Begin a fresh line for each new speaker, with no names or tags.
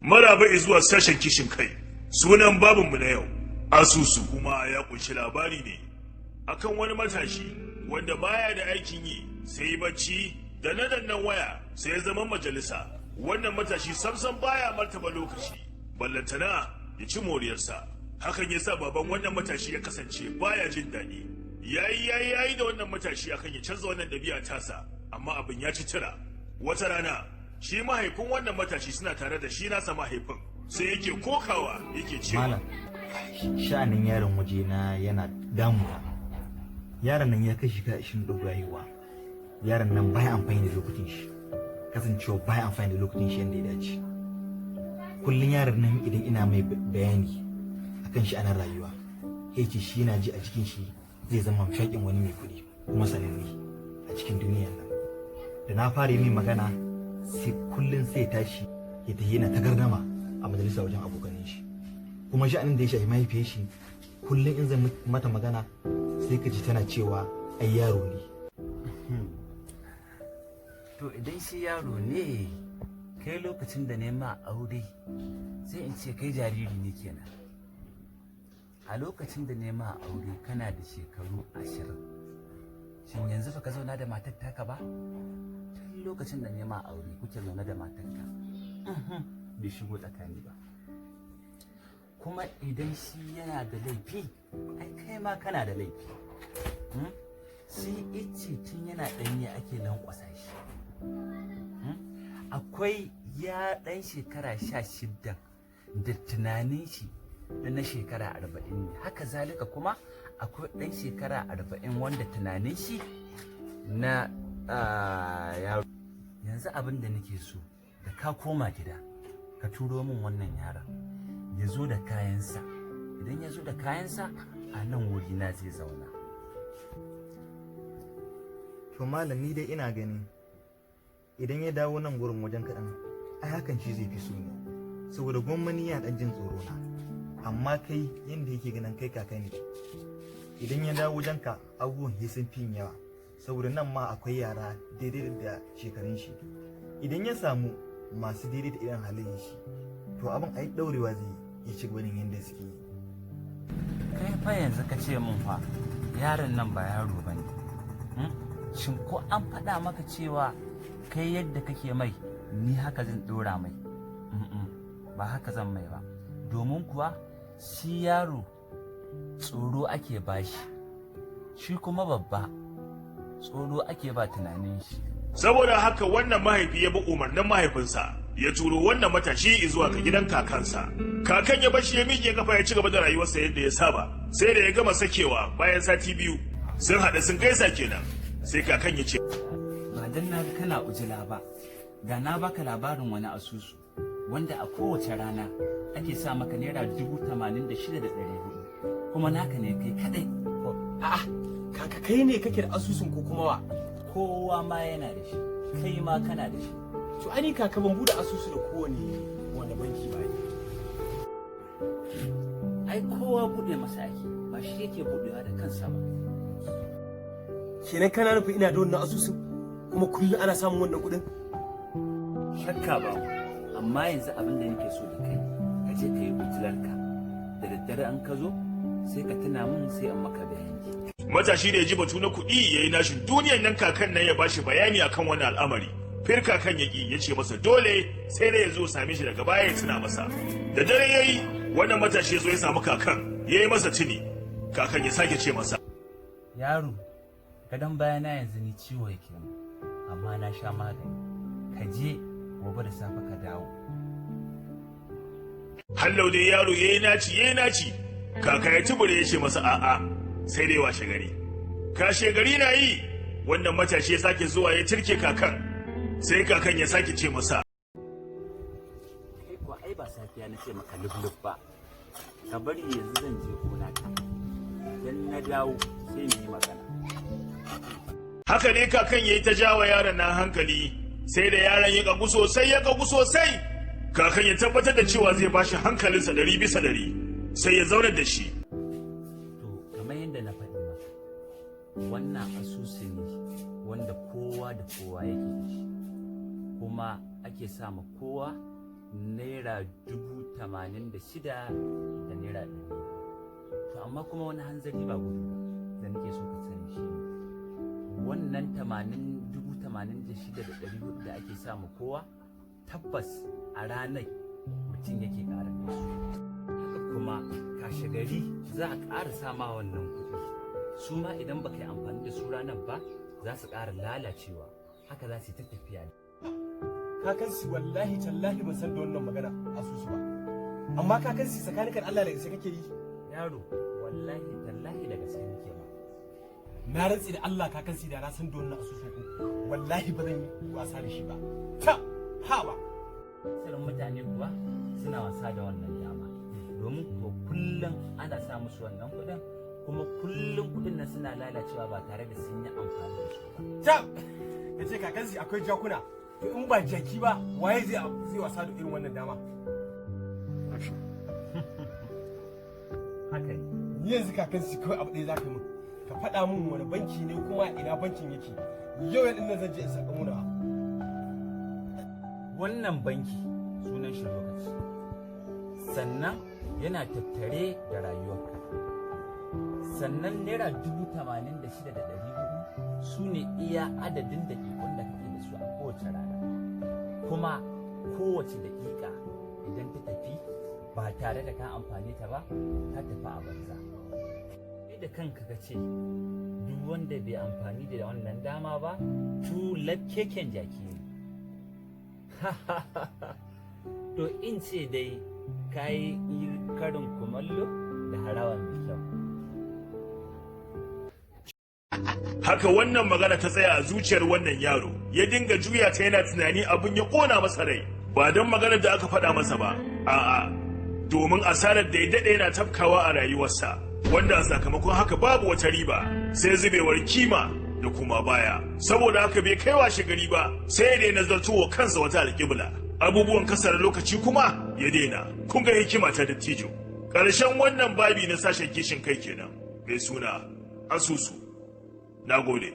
Maraba zuwa sashen kishin kai. Sunan babinmu na yau, asusu, kuma ya kunshi labari ne akan wani matashi wanda baya da aikin yi sai bacci da nadannan waya sai ya zama majalisa. Wannan matashi samsam baya martaba lokaci, ballantana ya ci moriyarsa. Hakan ya sa baban wannan matashi ya kasance baya jin daɗi. Yayi da wannan matashi akan ya canza wannan ɗabi'a tasa, amma abin ya ci tira. Wata rana shi mahaifin wannan matashi suna tare da shi nasa mahaifin sai yake kokawa yake cewa,
malam, sha'anin yaron waje na yana damuwa. Yaron nan ya kai shiga 20 rayuwa. Yaron nan baya amfani da lokacin shi, kasancewa baya amfani da lokacin shi yadda ya dace. Kullum yaron nan idan ina mai bayani akan shi ana rayuwa, ya ce shi yana ji a cikin shi zai zama shaƙin wani mai kuɗi kuma sananne a cikin duniyar nan. Da na fara yi magana sai kullum sai tashi ya tafi yana ta gardama a majalisa wajen abokanin shi, kuma sha'anin da ya shafi mahaifiyar shi kullum in zan mata magana sai ka ji tana cewa ai yaro ne.
To idan shi yaro ne, kai lokacin da nema aure sai in ce kai jariri ne kenan. A lokacin da nema aure kana da shekaru 20. Shin yanzu fa ka zauna da matar taka ba? Tun lokacin da nema aure kuke zaune da matarka. Bai shigo tsakani ba. Kuma idan shi yana da laifi, ai kai ma kana da laifi. Shi ice tun yana ɗanye ake lankwasa shi. Akwai ya ɗan shekara 16 da tunanin shi da na shekara 40 ne. Haka zalika kuma akwai ɗan shekara 40 wanda tunanin shi na yaro. Yanzu abin da nake so da ka koma gida ka turo min wannan yaron ya zo da kayansa. Idan ya zo da kayansa a nan wuri na zai zauna.
To malam, ni dai ina gani idan ya dawo nan gurin wajen kaɗan ai hakan shi zai fi so ne, saboda gwamnati ya ɗan jin tsoro na. Amma kai yadda yake ganin kai kaka ne, idan ya dawo wajen ka abubuwan sun fi yawa, saboda nan ma akwai yara daidai da shekarun shi. Idan ya samu masu daidai da irin halayen shi, to abin ai daurewa zai ya ci gwanin yadda suke yi.
Kai fa yanzu ka ce min fa yaron nan ba yaro ba ne. Shin ko an faɗa maka cewa kai yadda kake mai ni haka zan ɗora mai? Ba haka zan mai ba, domin kuwa shi yaro tsoro ake bashi, shi kuma babba tsoro ake ba tunanin shi.
saboda haka wannan mahaifi ya bi umarnin mahaifinsa ya turo wannan matashi zuwa ga gidan kakansa. Kakan ya bashi ya miƙe kafa ya ci gaba da rayuwarsa yadda ya saba, sai da ya gama sakewa bayan sati 2 sun haɗu sun gaisa kenan. Sai kakan ya ce,
ba dan na kana ujila ba, da na baka labarin wani asusu wanda a kowace rana ake sa maka naira 86,400 kuma naka ne kai kadai.
A'a, kaka kai ne kake da asusun ko kuma wa?
Kowa ma yana da shi, kai ma kana da shi.
To ani kaka ban bude asusu da wanda banki ba ne.
Ai kowa bude masa ake, ba shi yake budewa da kansa ba.
Kenan kana nufin ina da wannan asusun kuma kullum ana samun wannan kuɗin?
Shakka ba, amma yanzu abin da nake so da kai, ka je ka yi butilarka da daddare an ka zo sai ka tuna min sai an maka bayani.
matashi da ya ji batu na kuɗi ya yi nashin duniyan nan kakan nan ya bashi bayani akan wani al'amari. Fir kakan ya ƙi ya ce masa dole sai da ya zo same shi daga baya ya tuna masa. Da dare ya yi wannan matashi ya zo ya samu kakan ya yi masa tuni. Kakan ya sake ce masa,
Yaro, gadon bayana yanzu ni ciwo yake mu, amma na sha magani. Ka je gobe da safe ka dawo.
hallau dai yaro ya yi naci. Kaka ya tubure ya ce masa a'a sai dai washe gari. Kashe gari na yi wannan matashi ya sake zuwa ya tirke kakan. Sai kakan ya sake ce masa,
Kai kuwa ai ba safiya na ce maka lublub ba. Ka bari yanzu zan je gona ta. Idan na dawo sai mu yi magana.
haka ne kakan ya yi ta jawa yaron nan hankali, sai da yaron ya kagu sosai. Kakan ya tabbatar da cewa zai bashi hankalinsa 100%, sai ya zaunar da shi.
To, kamar yadda na faɗi maka, wannan asusu ne wanda kowa da kowa yake da shi, kuma ake sama kowa naira naira 86,000 da naira 100. To amma kuma wani hanzari ba gudu ba da nake so ka sani shi ne wannan 86,400 da ake samu kowa tabbas a ranar mutum yake ƙara da su. Kuma kashe gari za a ƙara sama wannan kuɗi su ma idan baka yi amfani da su ranar ba za su ƙara lalacewa haka za su yi ta tafiya.
Kakansi wallahi tallahi ban san da wannan magana asusu ba. Amma kakansi tsakanin Allah da gaske kake yi.
Yaro wallahi tallahi da gaske nake ba.
Na rantsi da Allah kakansi da na san da wannan asusu ko wallahi ba zan yi wasa da shi ba. Ta ha ba.
Tsirin mutane kuwa suna wasa da wannan dama domin ko kullum ana sa musu wannan kuɗin kuma kullum kuɗin nan suna lalacewa ba tare da sun yi amfani da su ba.
Ta kace kakansi akwai jakuna. To in ba jaki ba waye zai wasa da irin wannan dama.
Haka
ni yanzu kakansi kawai abu ɗaya zaka min ka faɗa min wani banki ne kuma ina bankin yake yau yan nan zan je in saka muna.
Wannan banki sunan shi lokaci sannan yana tattare da rayuwarka sannan naira 86,400 su ne iya adadin daƙiƙun da kake da su a kowace rana kuma kowace daƙiƙa idan ta tafi ba tare da ka amfani ta ba ta tafi a banza. Kai da kanka ka ce duk wanda bai amfani da wannan dama ba tu lakkeken jaki ne. To in ce dai ka yi karin kumallo da harawa mai kyau.
Haka wannan magana ta tsaya a zuciyar wannan yaro ya dinga juya ta yana tunani abin ya kona masa rai ba don maganar da aka faɗa masa ba a'a domin asarar da ya daɗe yana tafkawa a rayuwarsa wanda a sakamakon haka babu wata riba sai zubewar kima da kuma baya saboda haka bai kai washe gari ba sai ya daina zartowa kansa wata alƙibla abubuwan kasar lokaci kuma ya daina kun ga hikima ta dattijo ƙarshen wannan babi na sashen kishin kai kenan mai suna asusu na gode